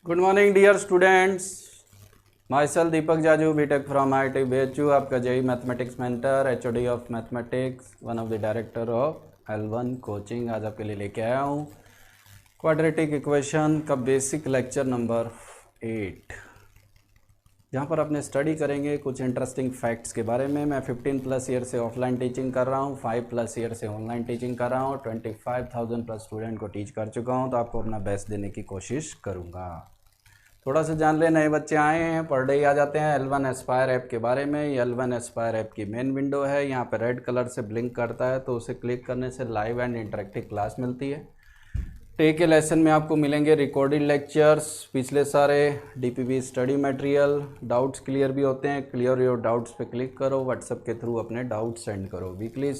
Good morning dear students. Myself Deepak Jaju, BTech from IIT BHU, आपका JEE mathematics mentor, HOD of mathematics, one of the director of L1 coaching. आज आपके लिए लेके आया हूँ quadratic equation का बेसिक लेक्चर नंबर 8, जहाँ पर अपने स्टडी करेंगे कुछ इंटरेस्टिंग फैक्ट्स के बारे में। मैं 15+ ईयर से ऑफलाइन टीचिंग कर रहा हूँ, 5+ ईयर से ऑनलाइन टीचिंग कर रहा हूँ, 25,000+ स्टूडेंट को टीच कर चुका हूँ, तो आपको अपना बेस्ट देने की कोशिश करूँगा। थोड़ा सा जान ले, नए बच्चे आए हैं, पर डे आ जाते हैं L1 एस्पायर ऐप के बारे में। ये L1 एस्पायर ऐप की मेन विंडो है, यहाँ पे रेड कलर से ब्लिंक करता है, तो उसे क्लिक करने से लाइव एंड इंटरेक्टिव क्लास मिलती है। डे के लेसन में आपको मिलेंगे रिकॉर्डेड लेक्चर्स, पिछले सारे DPP study material, doubts clear भी होते हैं। क्लियर योर डाउट्स पे क्लिक करो, व्हाट्सएप के थ्रू अपने डाउट्स सेंड करो। Weekly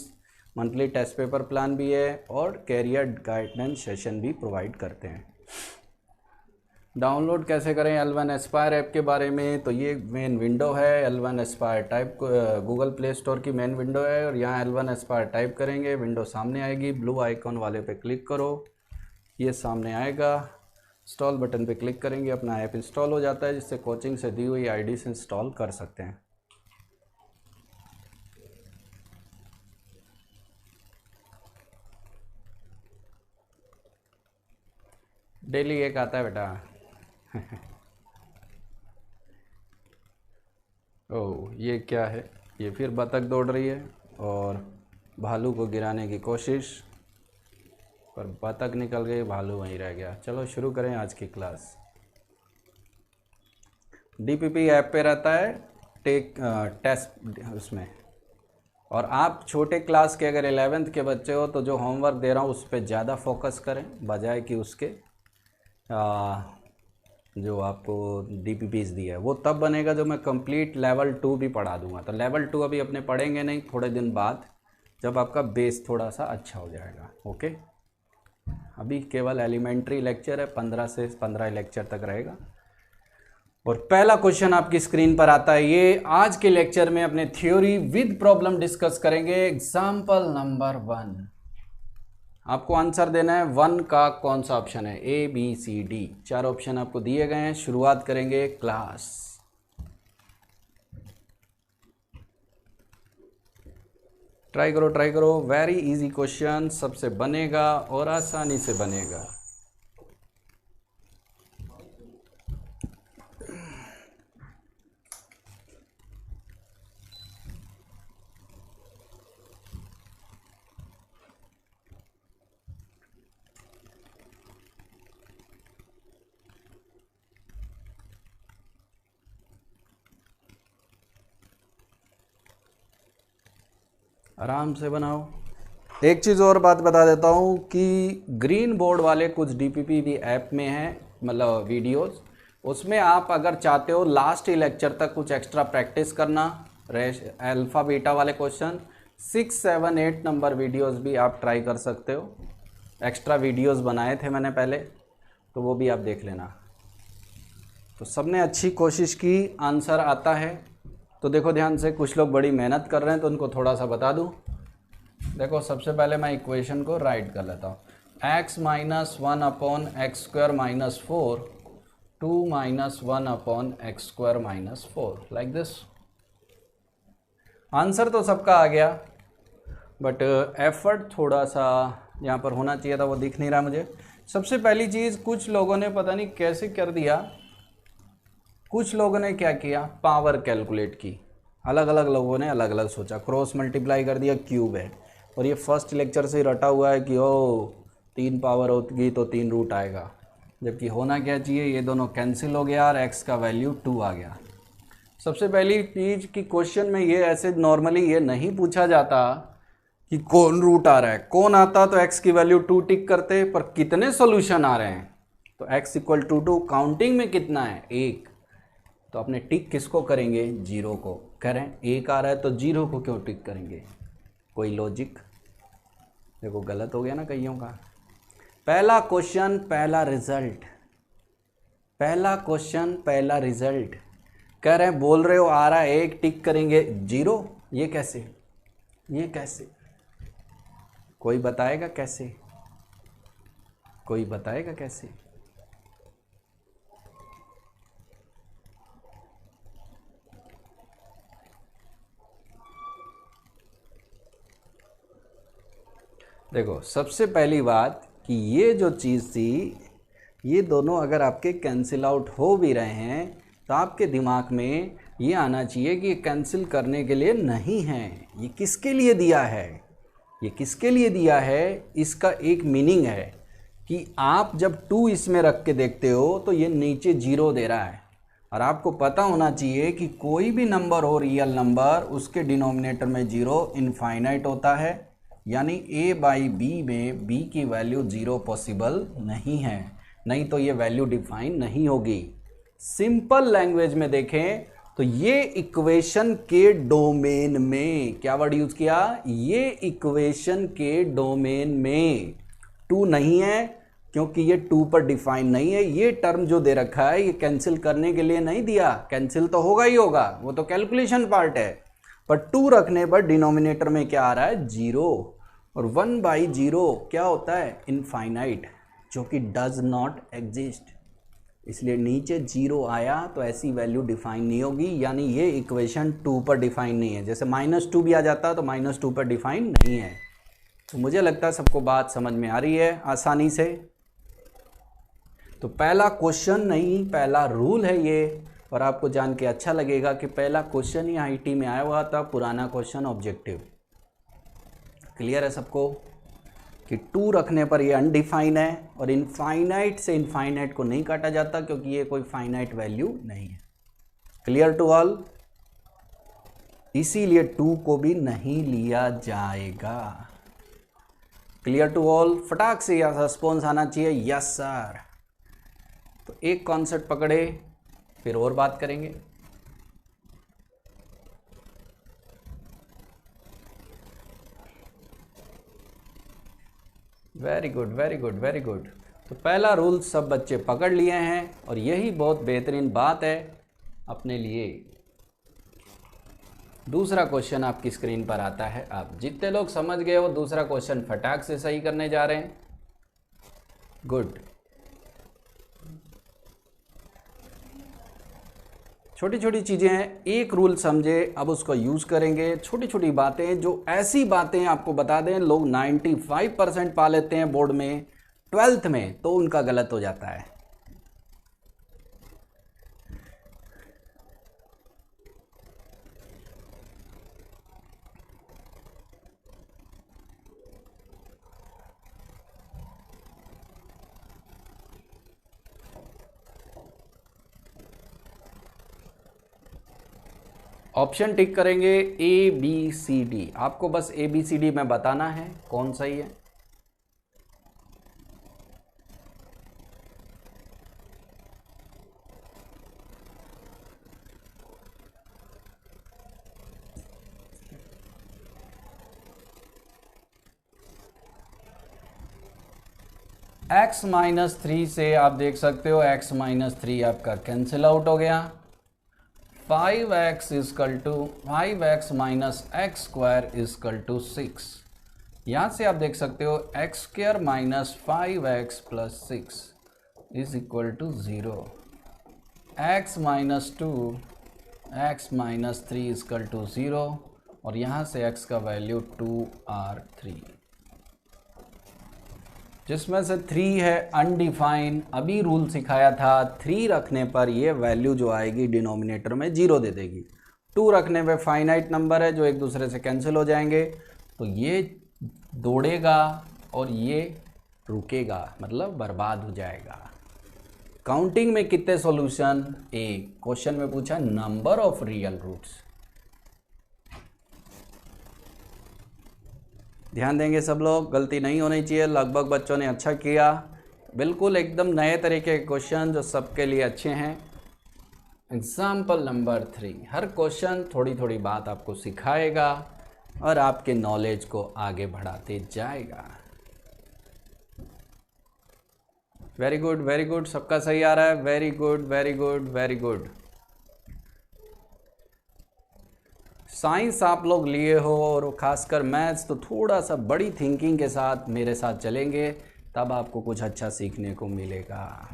monthly test paper plan भी है और कैरियर गाइडेंस सेशन भी प्रोवाइड करते हैं। डाउनलोड कैसे करें L1 एस्पायर ऐप के बारे में, तो ये मेन विंडो है L1 Aspire type, Google play store की मेन विंडो है, और यहाँ L1 एस्पायर टाइप करेंगे, विंडो सामने आएगी। ब्लू आइकॉन वाले पे क्लिक करो, ये सामने आएगा। इंस्टॉल बटन पे क्लिक करेंगे, अपना ऐप इंस्टॉल हो जाता है, जिससे कोचिंग से दी हुई ID से इंस्टॉल कर सकते हैं। डेली एक आता है बेटा। ओह, ये क्या है? ये फिर बतख दौड़ रही है और भालू को गिराने की कोशिश, पर बतख निकल गई, भालू वहीं रह गया। चलो शुरू करें आज की क्लास। DPP ऐप पे रहता है टेस्ट उसमें, और आप छोटे क्लास के अगर 11th के बच्चे हो तो जो होमवर्क दे रहा हूँ उस पर ज़्यादा फोकस करें, बजाय कि उसके जो आपको DPPs दिया है वो तब बनेगा जो मैं कंप्लीट लेवल 2 भी पढ़ा दूंगा। तो लेवल 2 अभी अपने पढ़ेंगे नहीं, थोड़े दिन बाद, जब आपका बेस थोड़ा सा अच्छा हो जाएगा। ओके, अभी केवल एलिमेंट्री लेक्चर है, 15 से 15 लेक्चर तक रहेगा। और पहला क्वेश्चन आपकी स्क्रीन पर आता है। ये आज के लेक्चर में अपने थ्योरी विद प्रॉब्लम डिस्कस करेंगे। एग्जाम्पल नंबर 1, आपको आंसर देना है 1 का कौन सा ऑप्शन है। ABCD 4 ऑप्शन आपको दिए गए हैं। शुरुआत करेंगे क्लास। ट्राई करो, वेरी इजी क्वेश्चन, सबसे बनेगा और आसानी से बनेगा। आराम से बनाओ। एक चीज़ और बात बता देता हूँ कि ग्रीन बोर्ड वाले कुछ DPP भी ऐप में हैं, मतलब वीडियोस, उसमें आप अगर चाहते हो लास्ट ही लेक्चर तक कुछ एक्स्ट्रा प्रैक्टिस करना, अल्फ़ा बीटा वाले क्वेश्चन 6, 7, 8 नंबर वीडियोस भी आप ट्राई कर सकते हो। एक्स्ट्रा वीडियोस बनाए थे मैंने पहले, तो वो भी आप देख लेना। तो सबने अच्छी कोशिश की, आंसर आता है। तो देखो ध्यान से, कुछ लोग बड़ी मेहनत कर रहे हैं तो उनको थोड़ा सा बता दूं। देखो सबसे पहले मैं इक्वेशन को राइट कर लेता हूँ। x - 1 upon x square minus 4, 2 - 1 upon x square minus 4, like this. Answer तो सबका आ गया, बट एफर्ट थोड़ा सा यहाँ पर होना चाहिए था, वो दिख नहीं रहा मुझे। सबसे पहली चीज़, कुछ लोगों ने पता नहीं कैसे कर दिया, कुछ लोगों ने क्या किया, पावर कैलकुलेट की। अलग अलग लोगों ने अलग अलग सोचा, क्रॉस मल्टीप्लाई कर दिया, क्यूब है। और ये फर्स्ट लेक्चर से ही रटा हुआ है कि ओ 3 पावर होगी तो 3 रूट आएगा, जबकि होना क्या चाहिए, ये दोनों कैंसिल हो गया और x का वैल्यू 2 आ गया। सबसे पहली चीज़ कि क्वेश्चन में ये ऐसे नॉर्मली ये नहीं पूछा जाता कि कौन रूट आ रहा है। कौन आता तो x की वैल्यू 2 टिक करते, पर कितने सोल्यूशन आ रहे हैं, तो x = 2, काउंटिंग में कितना है, 1, तो अपने टिक किसको करेंगे, 0 को करें। 1 आ रहा है तो 0 को क्यों टिक करेंगे, कोई लॉजिक? देखो गलत हो गया ना कईयों का। पहला क्वेश्चन पहला रिजल्ट, पहला क्वेश्चन पहला रिजल्ट। कह रहे हैं, बोल रहे हो आ रहा है 1, टिक करेंगे 0, ये कैसे, ये कैसे? कोई बताएगा कैसे, कोई बताएगा कैसे? देखो सबसे पहली बात कि ये जो चीज़ थी, ये दोनों अगर आपके कैंसिल आउट हो भी रहे हैं तो आपके दिमाग में ये आना चाहिए कि ये कैंसिल करने के लिए नहीं है, ये किसके लिए दिया है, ये किसके लिए दिया है। इसका एक मीनिंग है कि आप जब 2 इसमें रख के देखते हो तो ये नीचे 0 दे रहा है, और आपको पता होना चाहिए कि कोई भी नंबर हो रियल नंबर, उसके डिनोमिनेटर में 0 इनफाइनाइट होता है, यानी a बाई बी में b की वैल्यू 0 पॉसिबल नहीं है, नहीं तो ये वैल्यू डिफाइन नहीं होगी। सिंपल लैंग्वेज में देखें तो ये इक्वेशन के डोमेन में, क्या वर्ड यूज किया, ये इक्वेशन के डोमेन में 2 नहीं है, क्योंकि ये 2 पर डिफाइन नहीं है। ये टर्म जो दे रखा है ये कैंसिल करने के लिए नहीं दिया, कैंसिल तो होगा ही होगा, वो तो कैलकुलेशन पार्ट है, पर 2 रखने पर डिनोमिनेटर में क्या आ रहा है, 0, और 1/0 क्या होता है, इनफाइनाइट, जो कि डज नॉट एग्जिस्ट, इसलिए नीचे 0 आया तो ऐसी वैल्यू डिफाइन नहीं होगी, यानी ये इक्वेशन 2 पर डिफाइन नहीं है। जैसे -2 भी आ जाता तो -2 पर डिफाइन नहीं है। तो मुझे लगता है सबको बात समझ में आ रही है आसानी से। तो पहला क्वेश्चन नहीं, पहला रूल है ये, और आपको जान के अच्छा लगेगा कि पहला क्वेश्चन ही आईटी में आया हुआ था, पुराना क्वेश्चन ऑब्जेक्टिव। क्लियर है सबको कि 2 रखने पर ये अनडिफाइन है, और इनफाइनाइट से इनफाइनाइट को नहीं काटा जाता क्योंकि ये कोई फाइनाइट वैल्यू नहीं है। क्लियर टू ऑल, इसीलिए 2 को भी नहीं लिया जाएगा। क्लियर टू ऑल, फटाक से यह रिस्पॉन्स आना चाहिए यस सर। तो एक कॉन्सेप्ट पकड़े, फिर और बात करेंगे। Very good very good very good. तो पहला रूल सब बच्चे पकड़ लिए हैं, और यही बहुत बेहतरीन बात है अपने लिए। दूसरा क्वेश्चन आपकी स्क्रीन पर आता है। आप जितने लोग समझ गए वो दूसरा क्वेश्चन फटाक से सही करने जा रहे हैं। गुड। छोटी छोटी चीज़ें हैं, एक रूल समझे, अब उसको यूज़ करेंगे। छोटी छोटी बातें, जो ऐसी बातें आपको बता दें लोग 95% पा लेते हैं बोर्ड में, 12th में तो उनका गलत हो जाता है। ऑप्शन टिक करेंगे ABCD, आपको बस ABCD में बताना है कौन सही है। x-3 से आप देख सकते हो x-3 आपका कैंसिल आउट हो गया। 5x equal to 5x minus x square equal to 6। यहाँ से आप देख सकते हो x square minus 5x plus 6 is equal to 0। x minus 2 x minus 3 equal to 0, और यहाँ से x का वैल्यू 2r3, जिसमें से 3 है अनडिफाइन। अभी रूल सिखाया था 3 रखने पर ये वैल्यू जो आएगी डिनोमिनेटर में 0 दे देगी। 2 रखने पे फाइनाइट नंबर है जो एक दूसरे से कैंसिल हो जाएंगे, तो ये दौड़ेगा और ये रुकेगा, मतलब बर्बाद हो जाएगा। काउंटिंग में कितने सॉल्यूशन, एक क्वेश्चन में पूछा नंबर ऑफ रियल रूट्स। ध्यान देंगे सब लोग, गलती नहीं होनी चाहिए। लगभग बच्चों ने अच्छा किया, बिल्कुल एकदम नए तरीके के क्वेश्चन जो सबके लिए अच्छे हैं। एग्जाम्पल नंबर 3, हर क्वेश्चन थोड़ी थोड़ी बात आपको सिखाएगा और आपके नॉलेज को आगे बढ़ाते जाएगा। वेरी गुड वेरी गुड, सबका सही आ रहा है। Very good very good very good. Science आप लोग लिए हो और खासकर मैथ्स, तो थोड़ा सा बड़ी थिंकिंग के साथ मेरे साथ चलेंगे, तब आपको कुछ अच्छा सीखने को मिलेगा।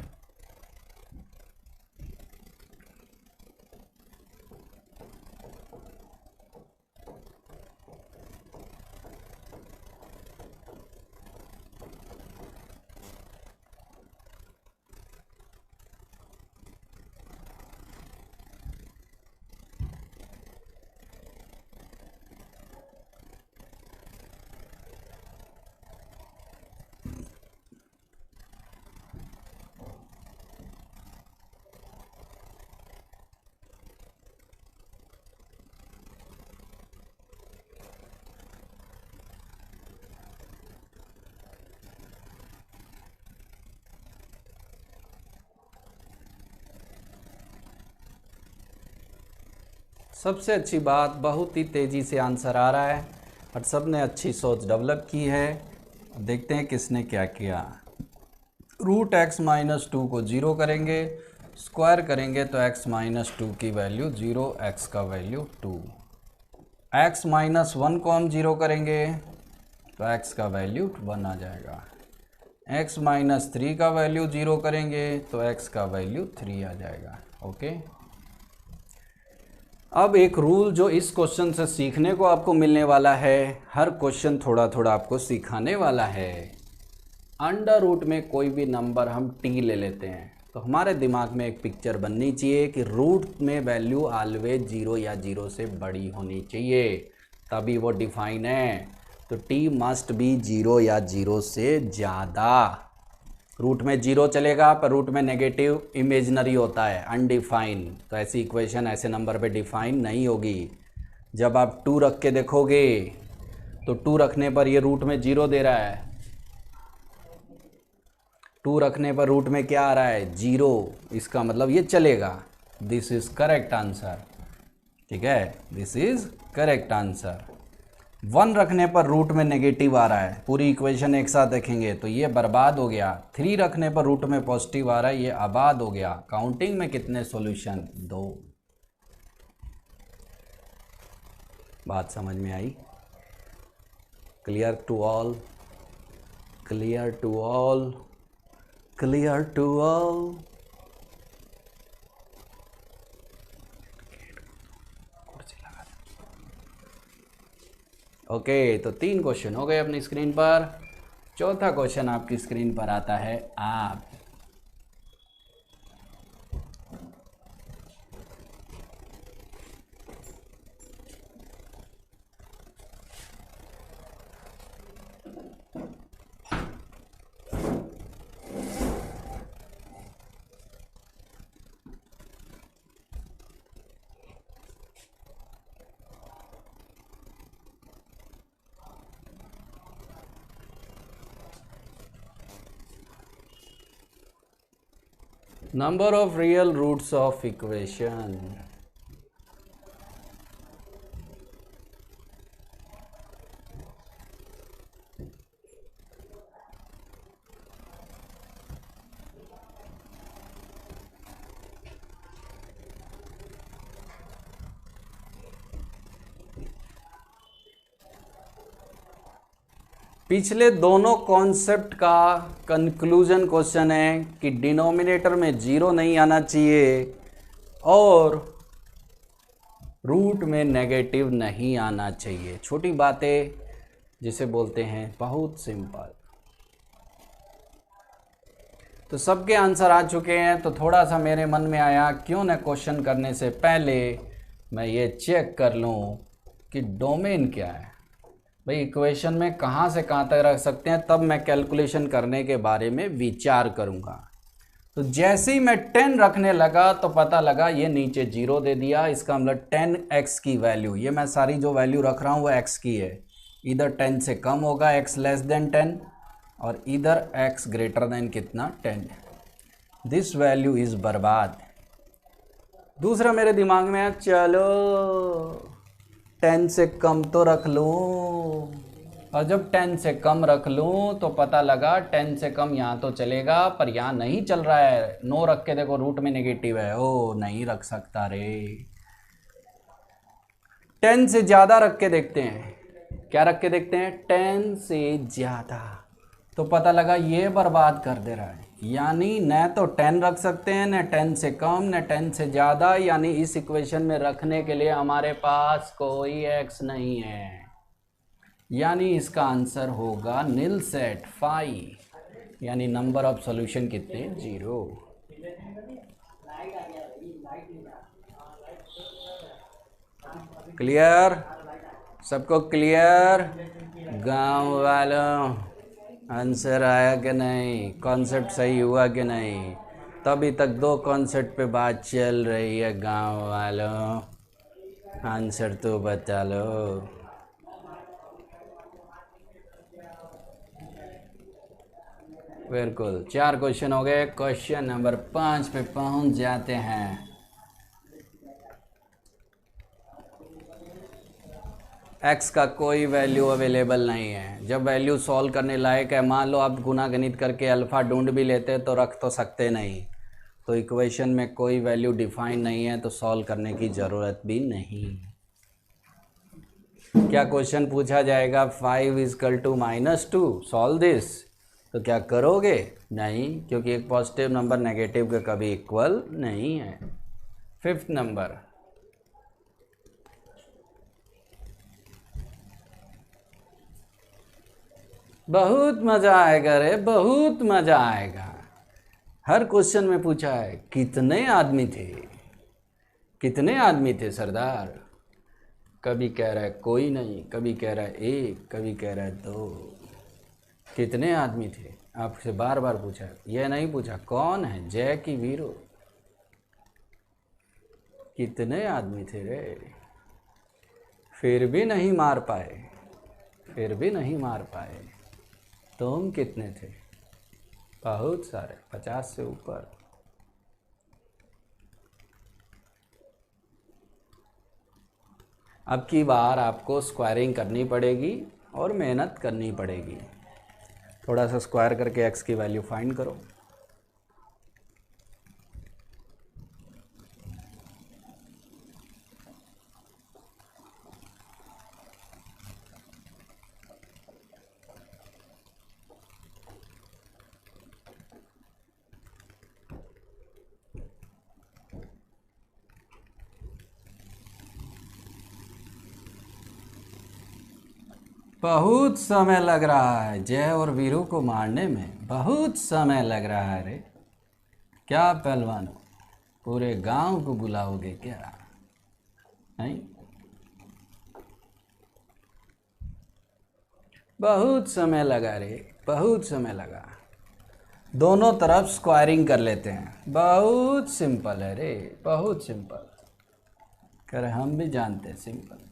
सबसे अच्छी बात, बहुत ही तेज़ी से आंसर आ रहा है और सब ने अच्छी सोच डेवलप की है। देखते हैं किसने क्या किया। रूट एक्स माइनस 2 को 0 करेंगे, स्क्वायर करेंगे तो x माइनस 2 की वैल्यू 0, x का वैल्यू 2। x माइनस 1 को हम 0 करेंगे तो x का वैल्यू 1 आ जाएगा। x माइनस 3 का वैल्यू 0 करेंगे तो x का वैल्यू 3 आ जाएगा। ओके, अब एक रूल जो इस क्वेश्चन से सीखने को आपको मिलने वाला है, हर क्वेश्चन थोड़ा थोड़ा आपको सिखाने वाला है। अंडर रूट में कोई भी नंबर हम t ले लेते हैं तो हमारे दिमाग में एक पिक्चर बननी चाहिए कि रूट में वैल्यू ऑलवेज 0 या 0 से बड़ी होनी चाहिए, तभी वो डिफाइन है। तो t मस्ट बी 0 या 0 से ज़्यादा। रूट में 0 चलेगा पर रूट में नेगेटिव इमेजनरी होता है, अनडिफाइन, तो ऐसी इक्वेशन ऐसे नंबर पे डिफाइन नहीं होगी। जब आप 2 रख के देखोगे तो 2 रखने पर ये रूट में 0 दे रहा है, 2 रखने पर रूट में क्या आ रहा है 0, इसका मतलब ये चलेगा। दिस इज करेक्ट आंसर, ठीक है, दिस इज करेक्ट आंसर। 1 रखने पर रूट में नेगेटिव आ रहा है, पूरी इक्वेशन एक साथ देखेंगे तो ये बर्बाद हो गया। 3 रखने पर रूट में पॉजिटिव आ रहा है, ये आबाद हो गया। काउंटिंग में कितने सॉल्यूशन, 2। बात समझ में आई? Clear to all, clear to all, clear to all. Okay, तो 3 क्वेश्चन हो गए अपनी स्क्रीन पर। चौथा क्वेश्चन आपकी स्क्रीन पर आता है आप। Number of real roots of equation. पिछले दोनों कॉन्सेप्ट का कंक्लूजन क्वेश्चन है कि डिनोमिनेटर में 0 नहीं आना चाहिए और रूट में नेगेटिव नहीं आना चाहिए। छोटी बातें जिसे बोलते हैं बहुत सिंपल। तो सबके आंसर आ चुके हैं, तो थोड़ा सा मेरे मन में आया क्यों न क्वेश्चन करने से पहले मैं ये चेक कर लूँ कि डोमेन क्या है। भाई इक्वेशन में कहाँ से कहाँ तक रख सकते हैं, तब मैं कैलकुलेशन करने के बारे में विचार करूँगा। तो जैसे ही मैं 10 रखने लगा तो पता लगा ये नीचे 0 दे दिया, इसका मतलब 10x की वैल्यू, ये मैं सारी जो वैल्यू रख रहा हूँ वो x की है। इधर 10 से कम होगा x लेस देन 10 और इधर x ग्रेटर देन कितना 10। दिस वैल्यू इज़ बर्बाद। दूसरा मेरे दिमाग में है चलो 10 से कम तो रख लूँ, और जब 10 से कम रख लूँ तो पता लगा 10 से कम यहाँ तो चलेगा पर यहाँ नहीं चल रहा है। 9 रख के देखो रूट में नेगेटिव है, ओ नहीं रख सकता रे। 10 से ज़्यादा रख के देखते हैं, क्या रख के देखते हैं 10 से ज़्यादा, तो पता लगा ये बर्बाद कर दे रहा है। यानी न तो 10 रख सकते हैं, न 10 से कम, न 10 से ज़्यादा, यानी इस इक्वेशन में रखने के लिए हमारे पास कोई x नहीं है। यानी इसका आंसर होगा नील सेट 5, यानी नंबर ऑफ सॉल्यूशन कितने 0। क्लियर, सबको क्लियर? गांव वालों आंसर आया कि नहीं, कॉन्सेप्ट सही हुआ कि नहीं? तभी तक 2 कॉन्सेप्ट पे बात चल रही है। गांव वालों आंसर तो बता लो। बिल्कुल, 4 क्वेश्चन हो गए। क्वेश्चन नंबर 5 पे पहुंच जाते हैं। x का कोई वैल्यू अवेलेबल नहीं है। जब वैल्यू सॉल्व करने लायक है, मान लो आप गुना गणित करके अल्फ़ा ढूंढ भी लेते तो रख तो सकते नहीं, तो इक्वेशन में कोई वैल्यू डिफाइन नहीं है तो सॉल्व करने की ज़रूरत भी नहीं। क्या क्वेश्चन पूछा जाएगा 5 इजकल टू -2, सॉल्व दिस, तो क्या करोगे? नहीं, क्योंकि एक पॉजिटिव नंबर नेगेटिव के कभी इक्वल नहीं है। 5th नंबर, बहुत मज़ा आएगा रे, बहुत मज़ा आएगा। हर क्वेश्चन में पूछा है कितने आदमी थे, कितने आदमी थे सरदार। कभी कह रहा है कोई नहीं, कभी कह रहा है एक, कभी कह रहा है दो। कितने आदमी थे आपसे बार बार पूछा है, यह नहीं पूछा कौन है जय की वीरो। कितने आदमी थे रे, फिर भी नहीं मार पाए, फिर भी नहीं मार पाए। तुम कितने थे? बहुत सारे, 50 से ऊपर। अब की बार आपको स्क्वायरिंग करनी पड़ेगी और मेहनत करनी पड़ेगी। थोड़ा सा स्क्वायर करके x की वैल्यू फाइंड करो। बहुत समय लग रहा है जय और वीरू को मारने में, बहुत समय लग रहा है रे। क्या पहलवानों, पूरे गांव को बुलाओगे क्या? नहीं, बहुत समय लगा रे, बहुत समय लगा। दोनों तरफ स्क्वायरिंग कर लेते हैं, बहुत सिंपल है रे, बहुत सिंपल। कर हम भी जानते हैं सिंपल।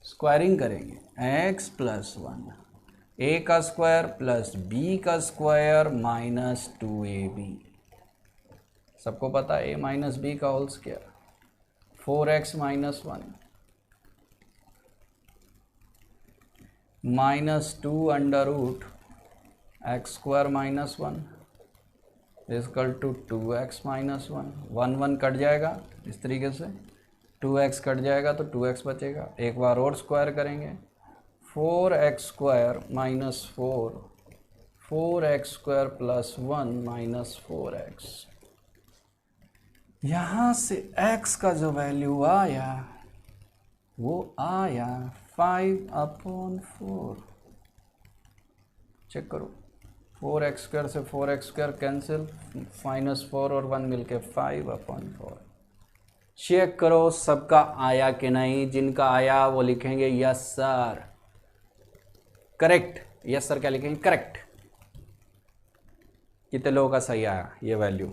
स्क्वायरिंग करेंगे x प्लस 1, a का स्क्वायर प्लस b का स्क्वायर माइनस 2ab। सबको पता है a माइनस बी का whole square 4x minus 1 minus 2 under root x square minus 1 equal to 2x minus 1। 1 1 cut जाएगा इस तरीके से, 2x कट जाएगा तो 2x बचेगा। एक बार और स्क्वायर करेंगे 4x square minus 4, 4x square plus 1 minus 4x। यहाँ से x का जो वैल्यू आया वो आया 5/4। चेक करो, 4x स्क्वायर से 4x स्क्वायर कैंसिल, -4 और 1 मिलके 5/4। चेक करो सबका आया कि नहीं। जिनका आया वो लिखेंगे yes sir, correct. Yes sir क्या लिखेंगे? करेक्ट। कितने लोगों का सही आया ये वैल्यू?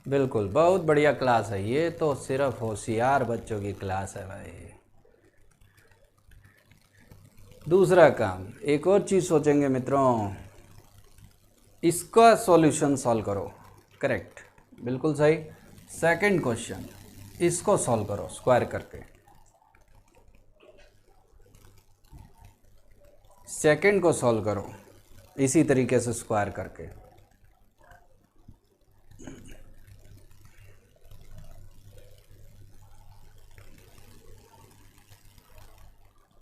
बिल्कुल, बहुत बढ़िया क्लास है ये, तो सिर्फ होशियार बच्चों की क्लास है भाई। दूसरा काम, एक और चीज़ सोचेंगे मित्रों, इसका सॉल्यूशन सॉल्व करो। करेक्ट, बिल्कुल सही। सेकंड क्वेश्चन, इसको सॉल्व करो स्क्वायर करके। सेकंड को सॉल्व करो इसी तरीके से स्क्वायर करके।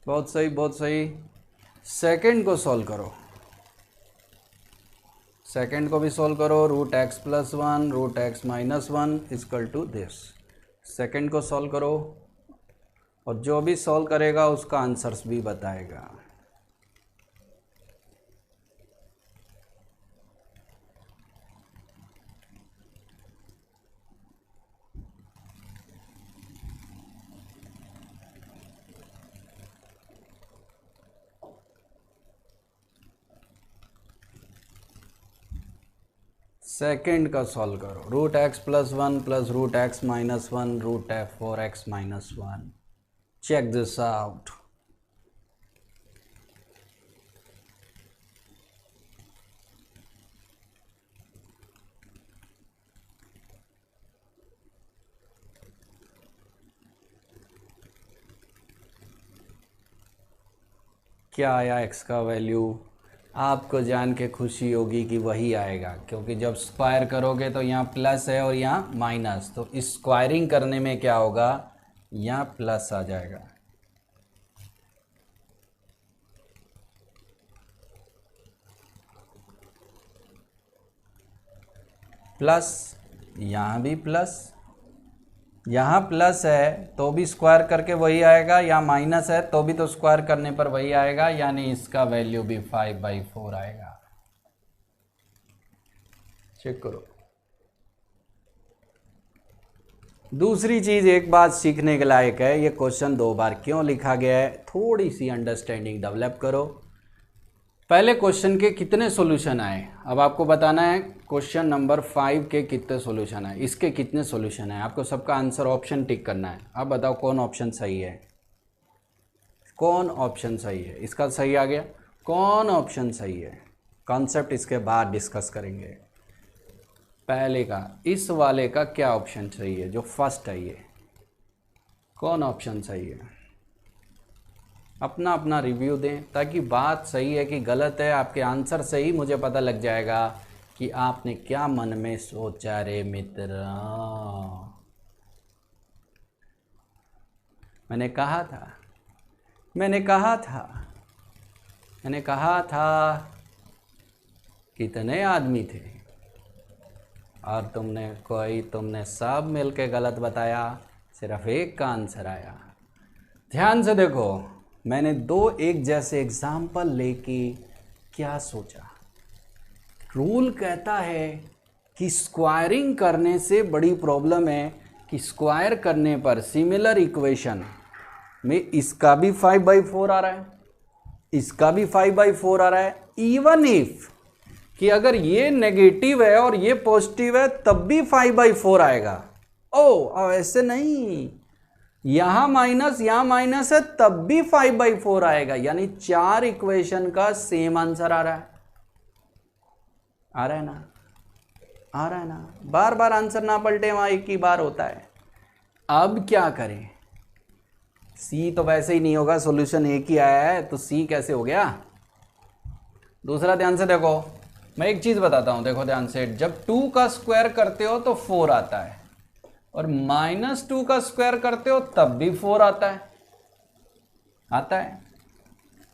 बहुत सही, बहुत सही। सेकंड को सॉल्व करो, सेकंड को भी सॉल्व करो। √x plus 1 √x minus 1 equal to this. Second को सॉल्व करो और जो भी सॉल्व करेगा उसका आंसर्स भी बताएगा। सेकंड का सॉल्व करो, √x plus 1 plus √x minus 1 √4x minus 1। Check this out. क्या आया x का वैल्यू, आपको जान के खुशी होगी कि वही आएगा, क्योंकि जब स्क्वायर करोगे तो यहाँ प्लस है और यहाँ माइनस, तो स्क्वायरिंग करने में क्या होगा, यहाँ प्लस आ जाएगा। प्लस, यहाँ भी प्लस, यहाँ प्लस है तो भी स्क्वायर करके वही आएगा, यहाँ माइनस है तो भी तो स्क्वायर करने पर वही आएगा, यानी इसका वैल्यू भी 5/4 आएगा। चेक करो। दूसरी चीज एक बात सीखने के लायक है, ये क्वेश्चन 2 बार क्यों लिखा गया है, थोड़ी सी अंडरस्टैंडिंग डेवलप करो। पहले क्वेश्चन के कितने सॉल्यूशन आए, अब आपको बताना है क्वेश्चन नंबर 5 के कितने सॉल्यूशन आए, इसके कितने सॉल्यूशन है, आपको सबका आंसर ऑप्शन टिक करना है। अब बताओ कौन ऑप्शन सही है, कौन ऑप्शन सही है, इसका सही आ गया, कौन ऑप्शन सही है, कॉन्सेप्ट इसके बाद डिस्कस करेंगे। पहले का, इस वाले का क्या ऑप्शन सही है, जो फर्स्ट है ये, कौन ऑप्शन सही है, अपना अपना रिव्यू दें, ताकि बात सही है कि गलत है, आपके आंसर से ही मुझे पता लग जाएगा कि आपने क्या मन में सोचा रे मित्र। मैंने कहा था कितने आदमी थे और तुमने सब मिलके गलत बताया, सिर्फ एक का आंसर आया। ध्यान से देखो, मैंने 2 एक जैसे एग्जाम्पल लेके क्या सोचा, रूल कहता है कि स्क्वायरिंग करने से बड़ी प्रॉब्लम है कि स्क्वायर करने पर सिमिलर इक्वेशन में इसका भी 5/4 आ रहा है, इसका भी 5/4 आ रहा है, इवन इफ कि अगर ये नेगेटिव है और ये पॉजिटिव है तब भी 5/4 आएगा। ओ ऐसे नहीं, यहां माइनस है तब भी 5/4 आएगा, यानी 4 इक्वेशन का सेम आंसर आ रहा है। आ रहा है ना, बार बार आंसर ना पलटे, वहां एक ही बार होता है। अब क्या करें, सी तो वैसे ही नहीं होगा, सॉल्यूशन एक ही आया है तो सी कैसे हो गया। दूसरा ध्यान से देखो, मैं एक चीज बताता हूं, देखो ध्यान से, जब 2 का स्क्वायर करते हो तो 4 आता है, और -2 का स्क्वायर करते हो तब भी 4 आता है।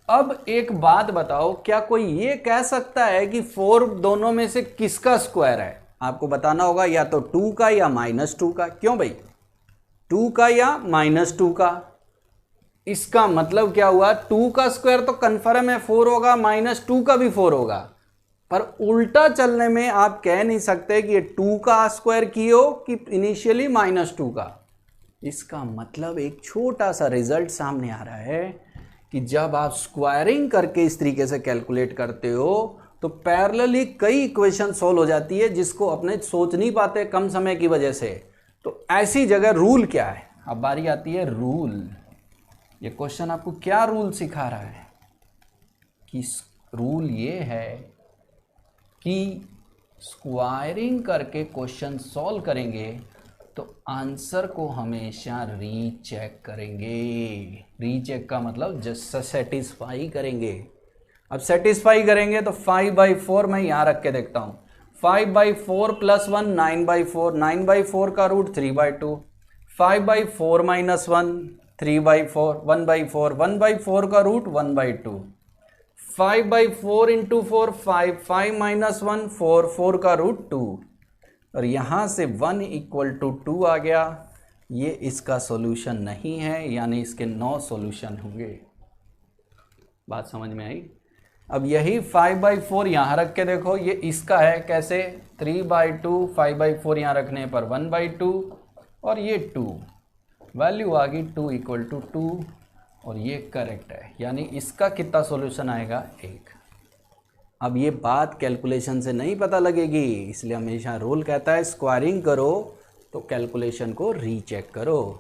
अब एक बात बताओ, क्या कोई ये कह सकता है कि 4 दोनों में से किसका स्क्वायर है, आपको बताना होगा, या तो 2 का या -2 का। क्यों भाई, 2 का या -2 का, इसका मतलब क्या हुआ, 2 का स्क्वायर तो कन्फर्म है 4 होगा, -2 का भी 4 होगा, पर उल्टा चलने में आप कह नहीं सकते कि ये 2 का स्क्वायर की हो कि इनिशियली -2 का। इसका मतलब एक छोटा सा रिजल्ट सामने आ रहा है कि जब आप स्क्वायरिंग करके इस तरीके से कैलकुलेट करते हो तो पैरेलली कई इक्वेशन सॉल्व हो जाती है, जिसको अपने सोच नहीं पाते कम समय की वजह से। तो ऐसी जगह रूल क्या है, अब बारी आती है रूल। ये क्वेश्चन आपको क्या रूल सिखा रहा है, कि रूल ये है कि स्क्वायरिंग करके क्वेश्चन सॉल्व करेंगे तो आंसर को हमेशा रीचेक करेंगे। रीचेक का मतलब जस्ट सेटिस्फाई करेंगे। अब सेटिस्फाई करेंगे तो 5/4 मैं यहाँ रख के देखता हूँ, 5/4 + 1 9/4, 9/4 का रूट 3/2, 5/4 - 1 3/4, 1/4, 1/4 का रूट 1/2, 5/4 × 4 5, 5 - 1 4, 4 का रूट 2, और यहाँ से 1 = 2 आ गया। ये इसका सॉल्यूशन नहीं है, यानी इसके 9 सॉल्यूशन होंगे। बात समझ में आई। अब यही 5/4 यहाँ रख के देखो, ये इसका है, कैसे 3/2, 5/4 यहाँ रखने पर 1/2, और ये 2, वैल्यू आ गई 2 = 2, और ये करेक्ट है, यानी इसका कितना सॉल्यूशन आएगा, 1। अब ये बात कैलकुलेशन से नहीं पता लगेगी, इसलिए हमेशा रूल कहता है स्क्वायरिंग करो तो कैलकुलेशन को रीचेक करो।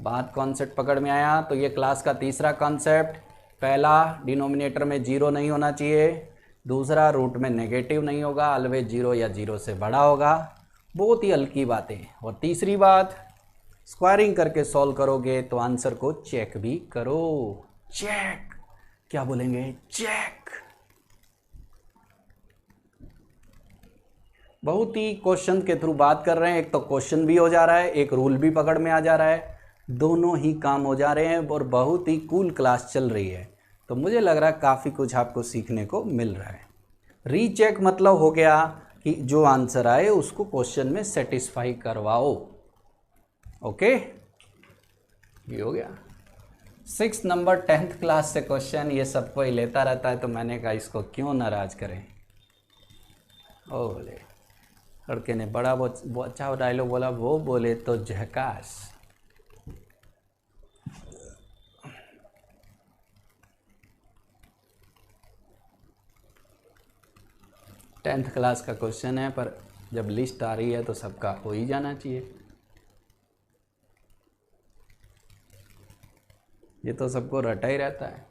बात कॉन्सेप्ट पकड़ में आया तो ये क्लास का तीसरा कॉन्सेप्ट, पहला डिनोमिनेटर में 0 नहीं होना चाहिए, दूसरा रूट में नेगेटिव नहीं होगा, ऑलवेज 0 या 0 से बड़ा होगा। बहुत ही हल्की बातें। और तीसरी बात, स्क्वायरिंग करके सॉल्व करोगे तो आंसर को चेक भी करो। क्या बोलेंगे? चेक। बहुत ही क्वेश्चन के थ्रू बात कर रहे हैं, एक तो क्वेश्चन भी हो जा रहा है, एक रूल भी पकड़ में आ जा रहा है, दोनों ही काम हो जा रहे हैं और बहुत ही कूल क्लास चल रही है। तो मुझे लग रहा है काफ़ी कुछ आपको सीखने को मिल रहा है। रीचेक मतलब हो गया कि जो आंसर आए उसको क्वेश्चन में सेटिस्फाई करवाओ। ओके, ये हो गया 6 नंबर 10th क्लास से क्वेश्चन। ये सबको ही लेता रहता है तो मैंने कहा इसको क्यों नाराज करें। ओ बोले लड़के ने बड़ा अच्छा डायलॉग बोला, वो बोले तो झकास। टेंथ क्लास का क्वेश्चन है, पर जब लिस्ट आ रही है तो सबका हो ही जाना चाहिए। ये तो सबको रटा ही रहता है।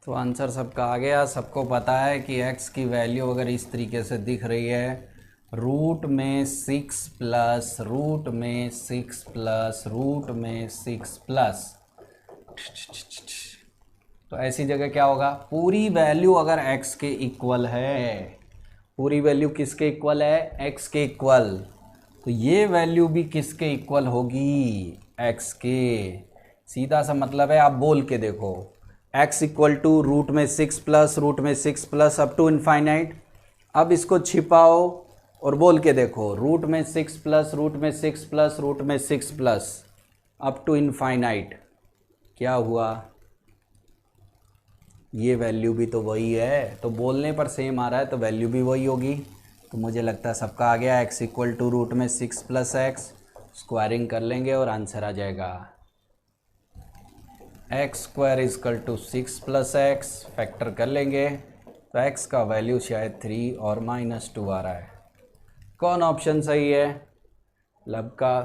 तो आंसर सबका आ गया। सबको पता है कि x की वैल्यू अगर इस तरीके से दिख रही है, रूट में 6 प्लस रूट में 6 प्लस रूट में 6 प्लस, तो ऐसी जगह क्या होगा? पूरी वैल्यू अगर x के इक्वल है, पूरी वैल्यू किसके इक्वल है? x के इक्वल, तो ये वैल्यू भी किसके इक्वल होगी? x के। सीधा सा मतलब है, आप बोल के देखो, x इक्वल टू रूट में 6 प्लस रूट में 6 प्लस अप टू इनफाइनाइट। अब इसको छिपाओ और बोल के देखो, रूट में 6 प्लस रूट में 6 प्लस रूट में 6 प्लस अप टू इनफाइनाइट, क्या हुआ? ये वैल्यू भी तो वही है, तो बोलने पर सेम आ रहा है तो वैल्यू भी वही होगी। तो मुझे लगता है सबका आ गया। x इक्वल टू रूट में 6 प्लस एक्स, स्क्वायरिंग कर लेंगे और आंसर आ जाएगा x square equal to 6 plus x, factor कर लेंगे तो x का वैल्यू शायद 3 और -2 आ रहा है। कौन ऑप्शन सही है? लब का।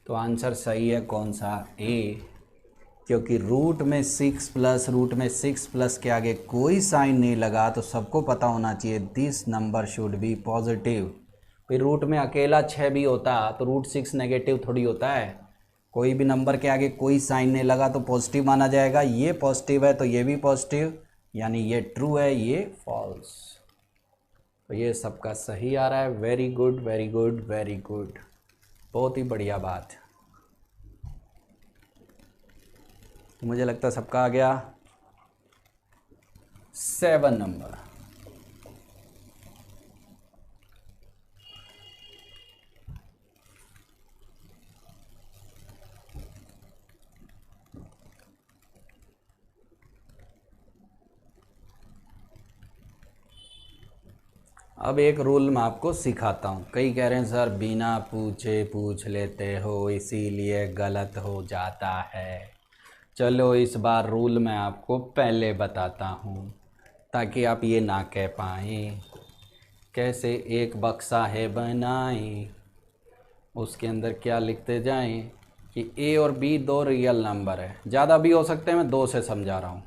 तो आंसर सही है कौन सा? ए, क्योंकि रूट में 6 प्लस रूट में 6 प्लस के आगे कोई साइन नहीं लगा, तो सबको पता होना चाहिए this number should be positive. फिर रूट में अकेला 6 भी होता तो रूट 6 नेगेटिव थोड़ी होता है। कोई भी नंबर के आगे कोई साइन नहीं लगा तो पॉजिटिव माना जाएगा। ये पॉजिटिव है तो ये भी पॉजिटिव, यानी ये ट्रू है, ये फॉल्स। तो ये सबका सही आ रहा है। Very good very good very good, बहुत ही बढ़िया बात। तो मुझे लगता है सबका आ गया। 7 नंबर, अब एक रूल मैं आपको सिखाता हूँ। कई कह रहे हैं सर बिना पूछे पूछ लेते हो इसीलिए गलत हो जाता है। चलो इस बार रूल मैं आपको पहले बताता हूँ ताकि आप ये ना कह पाएँ। कैसे एक बक्सा है बनाएं, उसके अंदर क्या लिखते जाएं कि ए और बी दो रियल नंबर है, ज़्यादा भी हो सकते हैं, मैं 2 से समझा रहा हूँ।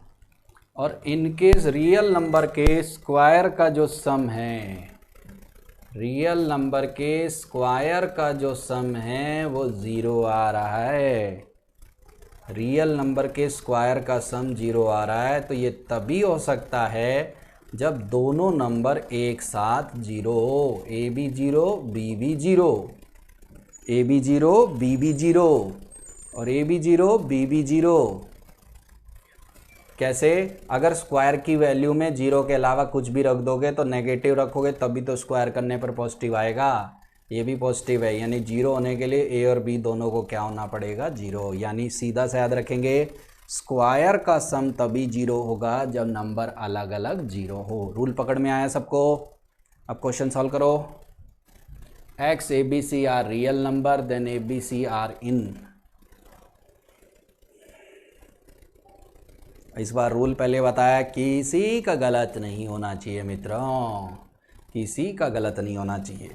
और इनके रियल नंबर के स्क्वायर का जो सम है, रियल नंबर के स्क्वायर का जो सम है वो 0 आ रहा है। रियल नंबर के स्क्वायर का सम 0 आ रहा है, तो ये तभी हो सकता है जब दोनों नंबर एक साथ 0 हो। ए भी 0 बी भी 0, ए भी 0 बी भी 0 और ए भी 0 बी भी 0। कैसे? अगर स्क्वायर की वैल्यू में 0 के अलावा कुछ भी रख दोगे तो नेगेटिव रखोगे तभी तो स्क्वायर करने पर पॉजिटिव आएगा। ये भी पॉजिटिव है, यानी 0 होने के लिए ए और बी दोनों को क्या होना पड़ेगा? 0। यानी सीधा से याद रखेंगे, स्क्वायर का सम तभी 0 होगा जब नंबर अलग अलग 0 हो। रूल पकड़ में आया सबको? अब क्वेश्चन सॉल्व करो। X a b c are real number, then a b c are in इस बार रूल पहले बताया, किसी का गलत नहीं होना चाहिए मित्रों, किसी का गलत नहीं होना चाहिए।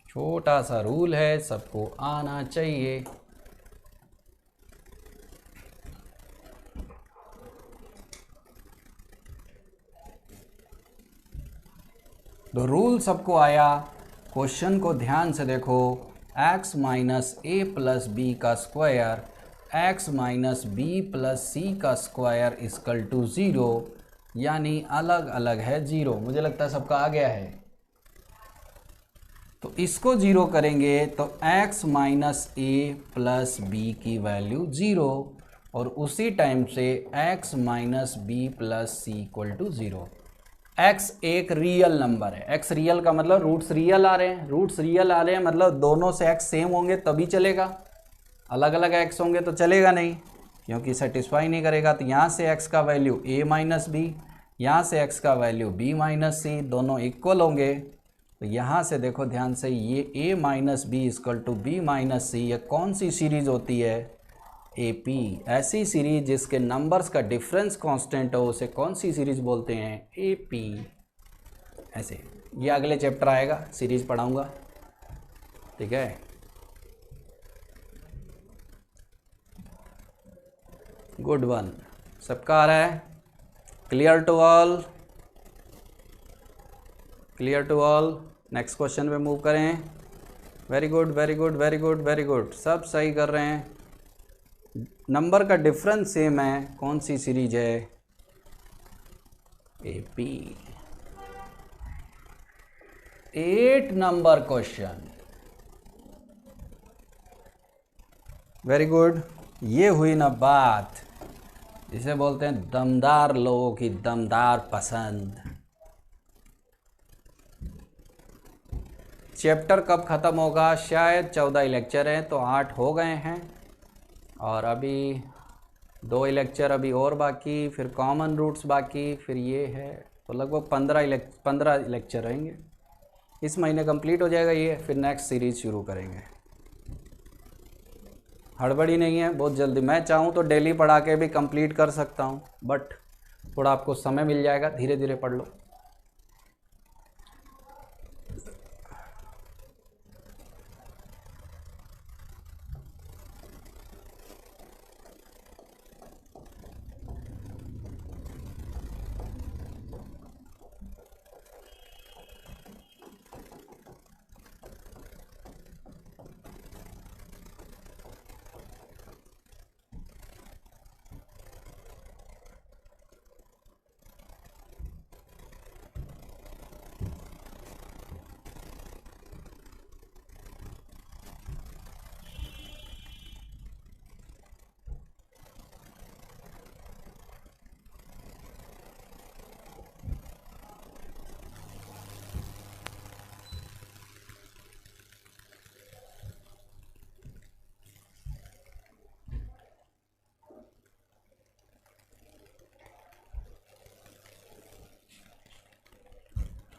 छोटा सा रूल है, सबको आना चाहिए। तो रूल सबको आया। क्वेश्चन को ध्यान से देखो, x माइनस ए प्लस बी का square x minus B plus C का स्क्वायर इक्वल टू 0, यानी अलग अलग है 0। मुझे लगता है सबका आ गया है। तो इसको 0 करेंगे तो x माइनस ए प्लस बी की वैल्यू 0, और उसी टाइम से x minus B plus c equal to 0। x एक रियल नंबर है। x रियल का मतलब रूट्स रियल आ रहे हैं, रूट्स रियल आ रहे हैं मतलब दोनों से x सेम होंगे तभी चलेगा, अलग अलग x होंगे तो चलेगा नहीं, क्योंकि सेटिस्फाई नहीं करेगा। तो यहाँ से x का वैल्यू a माइनस बी, यहाँ से x का वैल्यू b माइनस सी, दोनों इक्वल होंगे। तो यहाँ से देखो ध्यान से, ये a minus B equal to B minus C, ये कौन सी सीरीज होती है? AP। ऐसी सीरीज जिसके नंबर्स का डिफरेंस कांस्टेंट हो उसे कौन सी सीरीज बोलते हैं? AP। ऐसे ये अगले चैप्टर आएगा, सीरीज पढ़ाऊंगा, ठीक है। गुड वन, सबका आ रहा है? Clear to all? Clear to all? Next question पे मूव करें। Very good very good very good very good, सब सही कर रहे हैं। नंबर का डिफरेंस सेम है, कौन सी सीरीज है? AP। 8 number question, very good. ये हुई ना बात, इसे बोलते हैं दमदार लोगों की दमदार पसंद। चैप्टर कब ख़त्म होगा? शायद 14 लेक्चर हैं तो 8 हो गए हैं, और अभी 2 लेक्चर अभी और बाकी, फिर कॉमन रूट्स बाकी, फिर ये है, तो लगभग 15 लेक्चर रहेंगे। इस महीने कंप्लीट हो जाएगा ये, फिर नेक्स्ट सीरीज़ शुरू करेंगे। हड़बड़ी नहीं है, बहुत जल्दी। मैं चाहूँ तो डेली पढ़ा के भी कंप्लीट कर सकता हूँ, बट थोड़ा आपको समय मिल जाएगा, धीरे धीरे पढ़ लो।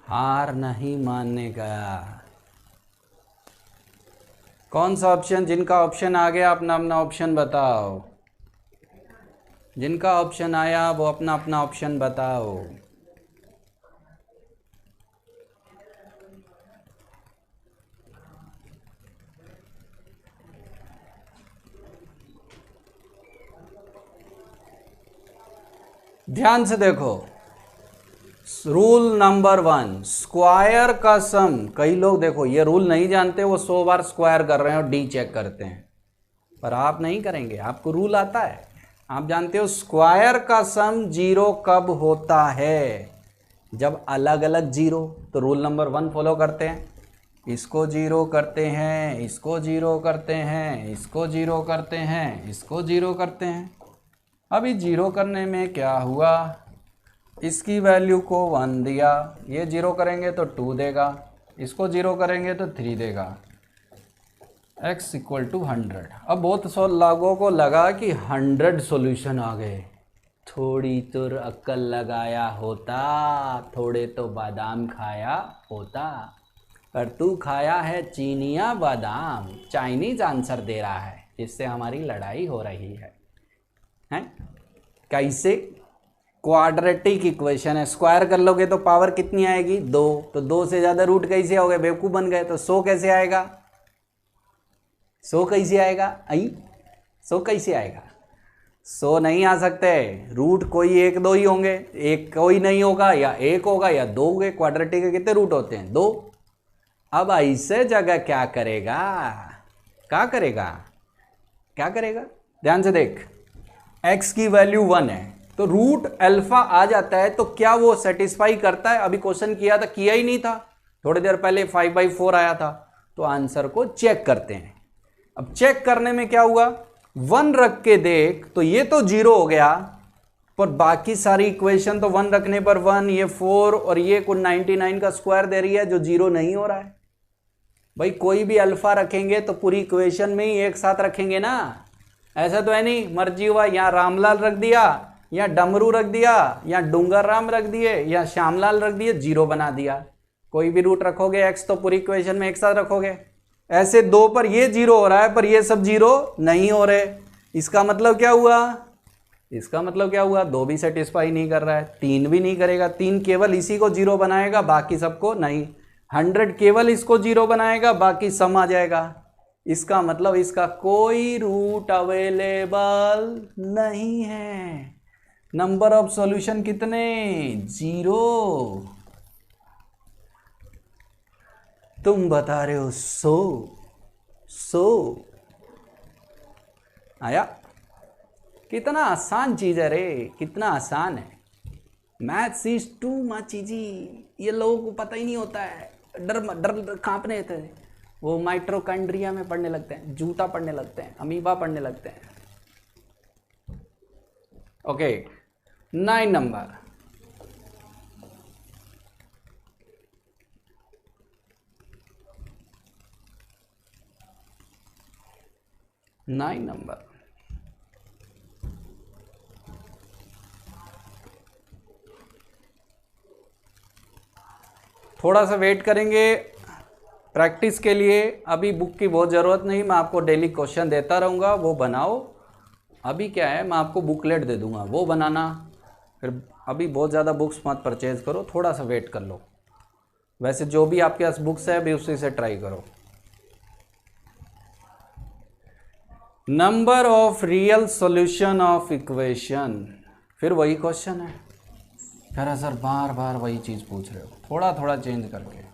हार नहीं मानने का। कौन सा ऑप्शन? जिनका ऑप्शन आ गया अपना अपना ऑप्शन बताओ। जिनका ऑप्शन आया वो अपना अपना ऑप्शन बताओ। ध्यान से देखो, रूल नंबर 1, स्क्वायर का सम। कई लोग देखो ये रूल नहीं जानते, वो 100 बार स्क्वायर कर रहे हैं और डी चेक करते हैं, पर आप नहीं करेंगे, आपको रूल आता है। आप जानते हो स्क्वायर का सम 0 कब होता है? जब अलग अलग 0। तो रूल नंबर 1 फॉलो करते हैं, इसको 0 करते हैं, इसको 0 करते हैं, इसको 0 करते हैं, इसको 0 करते हैं। अभी 0 करने में क्या हुआ? इसकी वैल्यू को 1 दिया, ये 0 करेंगे तो 2 देगा, इसको 0 करेंगे तो 3 देगा। x equal to 100। अब बहुत सौ लोगों को लगा कि 100 सॉल्यूशन आ गए। थोड़ी तो अक्ल लगाया होता, थोड़े तो बादाम खाया होता, पर तू खाया है चीनिया बादाम। चाइनीज आंसर दे रहा है, जिससे हमारी लड़ाई हो रही है, हैं? कैसे? क्वाड्रेटिक इक्वेशन है, स्क्वायर कर लोगे तो पावर कितनी आएगी? 2। तो 2 से ज़्यादा रूट कैसे हो गए? बेवकूफ़ बन गए। तो 100 कैसे आएगा? 100 कैसे आएगा? आई 100 कैसे आएगा? 100 नहीं आ सकते। रूट कोई एक दो ही होंगे, एक कोई नहीं होगा, या एक होगा या दो होंगे। क्वाड्रेटिक के कितने रूट होते हैं? 2। अब ऐसे जगह क्या करेगा? क्या करेगा? क्या करेगा? ध्यान से देख, x की वैल्यू 1 है तो रूट अल्फा आ जाता है, तो क्या वो सेटिस्फाई करता है? अभी क्वेश्चन किया था, किया ही नहीं था, थोड़ी देर पहले 5/4 आया था। तो आंसर को चेक करते हैं। अब चेक करने में क्या हुआ, 1 रख के देख तो ये तो 0 हो गया, पर बाकी सारी इक्वेशन तो 1 रखने पर 1, ये 4 और ये कुल 99 का स्क्वायर दे रही है, जो 0 नहीं हो रहा है। भाई कोई भी अल्फा रखेंगे तो पूरी इक्वेशन में ही एक साथ रखेंगे ना, ऐसा तो है नहीं मर्जी हुआ यहाँ रामलाल रख दिया, या डमरू रख दिया, या डूंगर राम रख दिए, या श्यामलाल रख दिए, 0 बना दिया। कोई भी रूट रखोगे x तो पूरी इक्वेशन में एक साथ रखोगे। ऐसे 2 पर ये 0 हो रहा है, पर ये सब 0 नहीं हो रहे। इसका मतलब क्या हुआ? इसका मतलब क्या हुआ? 2 भी सेटिस्फाई नहीं कर रहा है, 3 भी नहीं करेगा। 3 केवल इसी को 0 बनाएगा, बाकी सबको नहीं। 100 केवल इसको 0 बनाएगा, बाकी सम आ जाएगा। इसका मतलब इसका कोई रूट अवेलेबल नहीं है। नंबर ऑफ सॉल्यूशन कितने? 0। तुम बता रहे हो 100 आया? कितना आसान चीज है रे, कितना आसान है। Maths is too much easy, ये लोगों को पता ही नहीं होता है। डर डर कांपने थे, वो माइट्रोकांड्रिया में पढ़ने लगते हैं, जूता पढ़ने लगते हैं, अमीबा पढ़ने लगते हैं। ओके 9 नंबर, थोड़ा सा वेट करेंगे प्रैक्टिस के लिए। अभी बुक की बहुत ज़रूरत नहीं, मैं आपको डेली क्वेश्चन देता रहूँगा, वो बनाओ। अभी क्या है, मैं आपको बुकलेट दे दूँगा, वो बनाना। फिर अभी बहुत ज़्यादा बुक्स मत परचेज करो, थोड़ा सा वेट कर लो। वैसे जो भी आपके पास बुक्स है अभी उसी से ट्राई करो। Number of real solution of equation, फिर वही क्वेश्चन है। कह रहा सर बार बार वही चीज़ पूछ रहे हो, थोड़ा थोड़ा चेंज करके।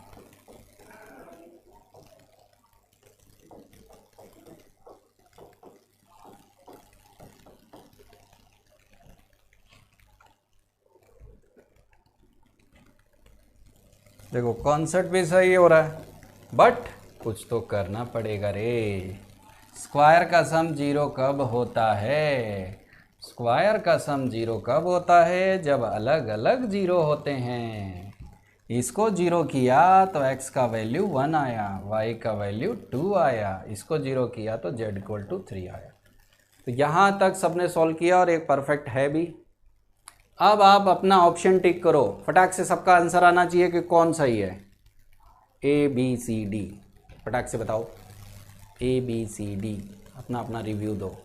देखो कॉन्सेप्ट भी सही हो रहा है, बट कुछ तो करना पड़ेगा रे। स्क्वायर का सम 0 कब होता है? स्क्वायर का सम 0 कब होता है? जब अलग अलग 0 होते हैं। इसको 0 किया तो x का वैल्यू 1 आया, y का वैल्यू 2 आया, इसको 0 किया तो z इक्वल टू 3 आया। तो यहाँ तक सबने सॉल्व किया और एक परफेक्ट है भी। अब आप अपना ऑप्शन टिक करो, फटाक से सबका आंसर आना चाहिए कि कौन सही है। ABCD, फटाक से बताओ। ABCD, अपना अपना रिव्यू दो।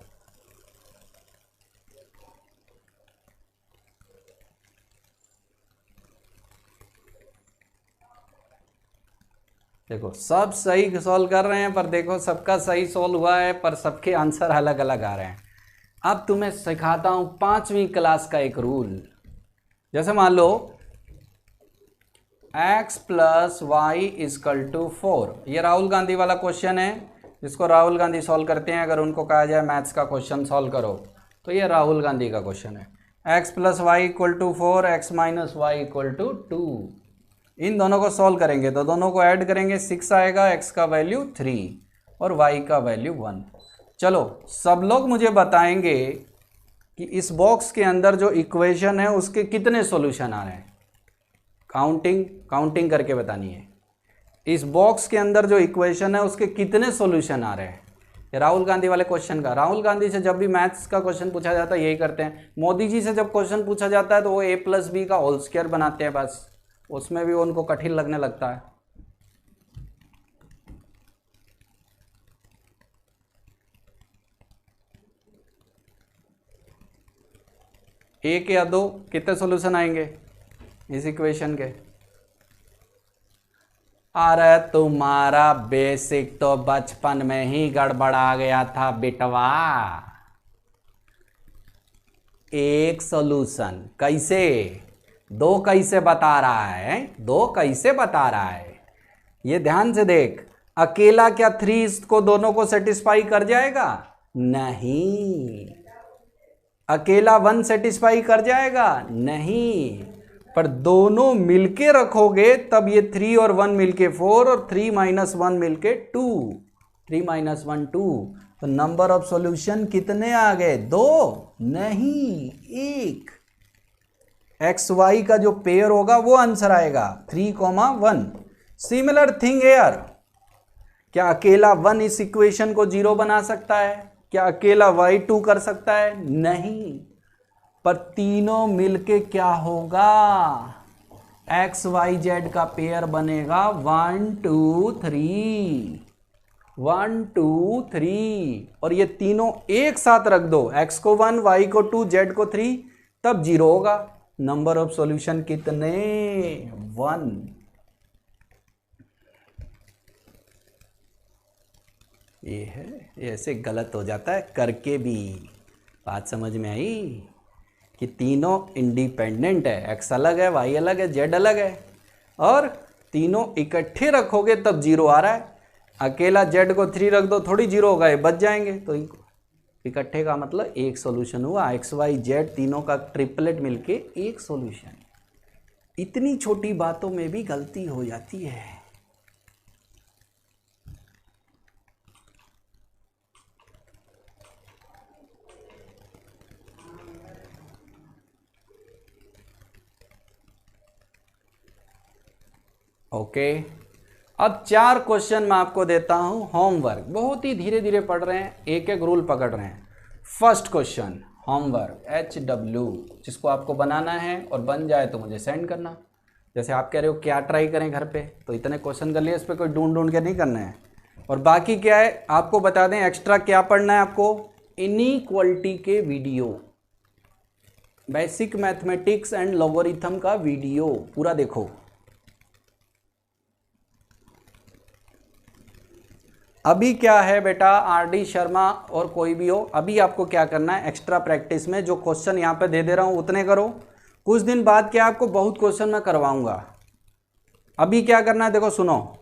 देखो सब सही सॉल्व कर रहे हैं, पर देखो सबका सही सॉल्व हुआ है, पर सबके आंसर अलग अलग आ रहे हैं। अब तुम्हें सिखाता हूं 5वीं क्लास का एक रूल। जैसे मान लो x plus y equal to 4, ये राहुल गांधी वाला क्वेश्चन है, जिसको राहुल गांधी सॉल्व करते हैं। अगर उनको कहा जाए मैथ्स का क्वेश्चन सॉल्व करो तो ये राहुल गांधी का क्वेश्चन है। x plus y equal to 4, x minus y equal to 2। इन दोनों को सॉल्व करेंगे तो दोनों को ऐड करेंगे, 6 आएगा, x का वैल्यू 3 और y का वैल्यू 1। चलो सब लोग मुझे बताएंगे कि इस बॉक्स के अंदर जो इक्वेशन है उसके कितने सॉल्यूशन आ रहे हैं। काउंटिंग करके बतानी है। इस बॉक्स के अंदर जो इक्वेशन है उसके कितने सॉल्यूशन आ रहे हैं। ये राहुल गांधी वाले क्वेश्चन का, राहुल गांधी से जब भी मैथ्स का क्वेश्चन पूछा जाता है यही करते हैं। मोदी जी से जब क्वेश्चन पूछा जाता है तो वो a+b का होल स्क्वायर बनाते हैं, बस उसमें भी उनको कठिन लगने लगता है। एक या दो, कितने सॉल्यूशन आएंगे इस इक्वेशन के? अरे तुम्हारा बेसिक तो बचपन में ही गड़बड़ा गया था बेटवा। एक सॉल्यूशन कैसे? दो कैसे बता रहा है? दो कैसे बता रहा है? ये ध्यान से देख, अकेला क्या 3 को दोनों को सेटिस्फाई कर जाएगा? नहीं। अकेला 1 सेटिस्फाई कर जाएगा? नहीं। पर दोनों मिलके रखोगे तब ये 3 और 1 मिलके 4 और 3 माइनस 1 मिलके 2, 3 माइनस 1 2। तो नंबर ऑफ सॉल्यूशन कितने आ गए? 2 नहीं, 1। एक्स वाई का जो पेयर होगा वो आंसर आएगा 3, 1। Similar thing here. क्या अकेला 1 इस इक्वेशन को 0 बना सकता है? क्या अकेला y2 कर सकता है? नहीं। पर तीनों मिलके क्या होगा? एक्स वाई जेड का पेयर बनेगा 1 2 3, 1 2 3। और ये तीनों एक साथ रख दो, x को 1, y को 2, z को 3, तब 0 होगा। नंबर ऑफ सॉल्यूशन कितने? 1। ये है, ऐसे गलत हो जाता है करके भी। बात समझ में आई कि तीनों इंडिपेंडेंट है, x अलग है, y अलग है, z अलग है, और तीनों इकट्ठे रखोगे तब 0 आ रहा है। अकेला z को 3 रख दो, थोड़ी 0 होगा, ये बच जाएंगे। तो इकट्ठे का मतलब एक सॉल्यूशन हुआ। x y z तीनों का ट्रिपलेट मिलके एक सॉल्यूशन। इतनी छोटी बातों में भी गलती हो जाती है। ओके, अब 4 क्वेश्चन मैं आपको देता हूं होमवर्क। बहुत ही धीरे धीरे पढ़ रहे हैं, एक एक रूल पकड़ रहे हैं। फर्स्ट क्वेश्चन होमवर्क HW, जिसको आपको बनाना है और बन जाए तो मुझे सेंड करना। जैसे आप कह रहे हो क्या ट्राई करें घर पे, तो इतने क्वेश्चन कर लिए, इस पर कोई ढूंढ के नहीं करना है। और बाकी क्या है आपको बता दें, एक्स्ट्रा क्या पढ़ना है आपको? इनइक्वालिटी के video, basic mathematics and logarithm का वीडियो पूरा देखो। अभी क्या है बेटा, RD शर्मा और कोई भी हो, अभी आपको क्या करना है, एक्स्ट्रा प्रैक्टिस में जो क्वेश्चन यहाँ पे दे रहा हूँ उतने करो। कुछ दिन बाद क्या आपको बहुत क्वेश्चन मैं करवाऊंगा। अभी क्या करना है देखो, सुनो,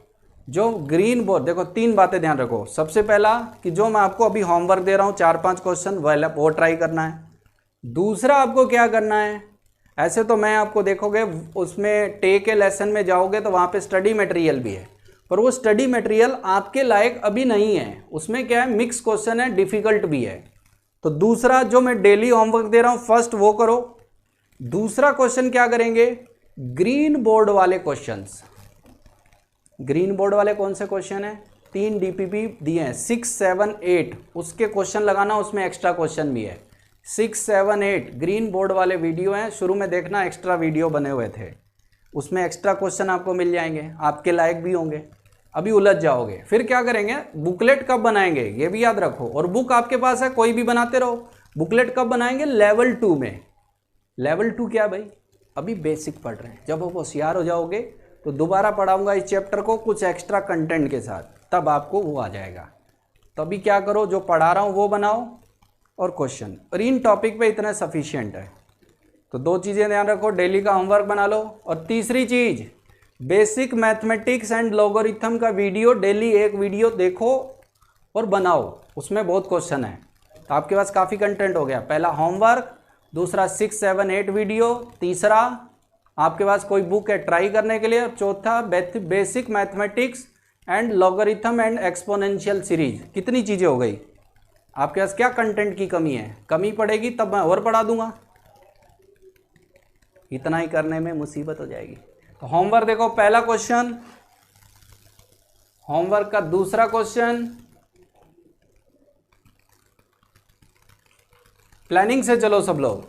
जो ग्रीन बोर्ड, देखो 3 बातें ध्यान रखो। सबसे पहला कि जो मैं आपको अभी होमवर्क दे रहा हूँ 4-5 क्वेश्चन, वो ट्राई करना है। दूसरा आपको क्या करना है, ऐसे तो मैं आपको देखोगे उसमें टे के लेसन में जाओगे तो वहाँ पे स्टडी मटेरियल भी है, पर वो स्टडी मटेरियल आपके लायक अभी नहीं है। उसमें क्या है, मिक्स क्वेश्चन है, डिफिकल्ट भी है। तो दूसरा जो मैं डेली होमवर्क दे रहा हूँ, फर्स्ट वो करो। दूसरा क्वेश्चन क्या करेंगे, ग्रीन बोर्ड वाले क्वेश्चंस। ग्रीन बोर्ड वाले कौन से क्वेश्चन है? 3 DPP दिए हैं, 6 7 8, उसके क्वेश्चन लगाना, उसमें एक्स्ट्रा क्वेश्चन भी है। 6 7 8 ग्रीन बोर्ड वाले वीडियो हैं, शुरू में देखना, एक्स्ट्रा वीडियो बने हुए थे, उसमें एक्स्ट्रा क्वेश्चन आपको मिल जाएंगे, आपके लायक भी होंगे। अभी उलझ जाओगे। फिर क्या करेंगे, बुकलेट कब बनाएंगे ये भी याद रखो। और बुक आपके पास है, कोई भी बनाते रहो। बुकलेट कब बनाएंगे? लेवल 2 में। लेवल 2 क्या भाई, अभी बेसिक पढ़ रहे हैं। जब आप होशियार हो जाओगे तो दोबारा पढ़ाऊंगा इस चैप्टर को कुछ एक्स्ट्रा कंटेंट के साथ, तब आपको वो आ जाएगा। तो अभी क्या करो, जो पढ़ा रहा हूँ वो बनाओ और क्वेश्चन, और इन टॉपिक पे इतना सफिशिएंट है। तो 2 चीज़ें ध्यान रखो, डेली का होमवर्क बना लो, और तीसरी चीज़ बेसिक मैथमेटिक्स एंड लॉगरिथम का वीडियो, डेली एक वीडियो देखो और बनाओ, उसमें बहुत क्वेश्चन है। तो आपके पास काफ़ी कंटेंट हो गया। पहला होमवर्क, दूसरा 6 7 8 वीडियो, तीसरा आपके पास कोई बुक है ट्राई करने के लिए, और चौथा basic mathematics and logarithm and exponential series. कितनी चीज़ें हो गई आपके पास? क्या कंटेंट की कमी है? कमी पड़ेगी तब मैं और पढ़ा दूंगा, इतना ही करने में मुसीबत हो जाएगी। तो होमवर्क देखो, पहला क्वेश्चन, होमवर्क का दूसरा क्वेश्चन, प्लानिंग से चलो सब लोग।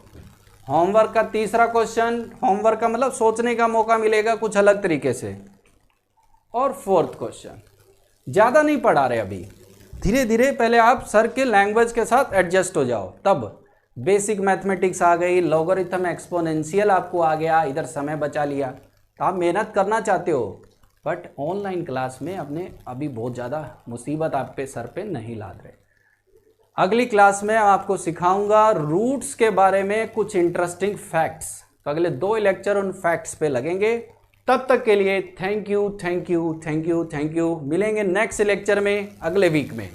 होमवर्क का तीसरा क्वेश्चन, होमवर्क का मतलब सोचने का मौका मिलेगा कुछ अलग तरीके से, और फोर्थ क्वेश्चन। ज़्यादा नहीं पढ़ा रहे अभी, धीरे धीरे पहले आप सर के लैंग्वेज के साथ एडजस्ट हो जाओ, तब बेसिक मैथमेटिक्स आ गई, लॉगरिथम एक्सपोनेंशियल आपको आ गया, इधर समय बचा लिया। तो आप मेहनत करना चाहते हो बट ऑनलाइन क्लास में अपने अभी बहुत ज़्यादा मुसीबत आप पे सर पे नहीं लाद रहे। अगली क्लास में आपको सिखाऊंगा रूट्स के बारे में कुछ इंटरेस्टिंग फैक्ट्स। तो अगले 2 लेक्चर उन फैक्ट्स पे लगेंगे। तब तक के लिए thank you thank you thank you thank you. मिलेंगे नेक्स्ट लेक्चर में अगले वीक में।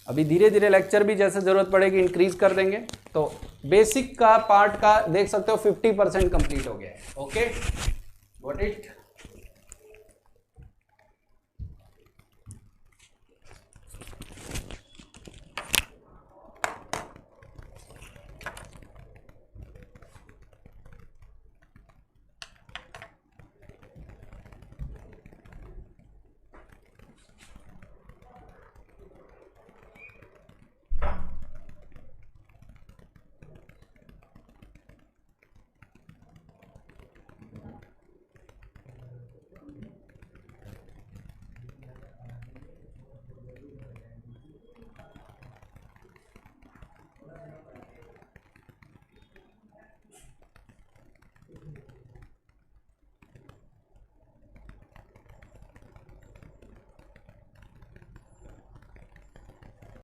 अभी धीरे धीरे लेक्चर भी जैसे ज़रूरत पड़ेगी इंक्रीज कर देंगे। तो बेसिक का पार्ट का देख सकते हो 50% कंप्लीट हो गया है। Okay, got it.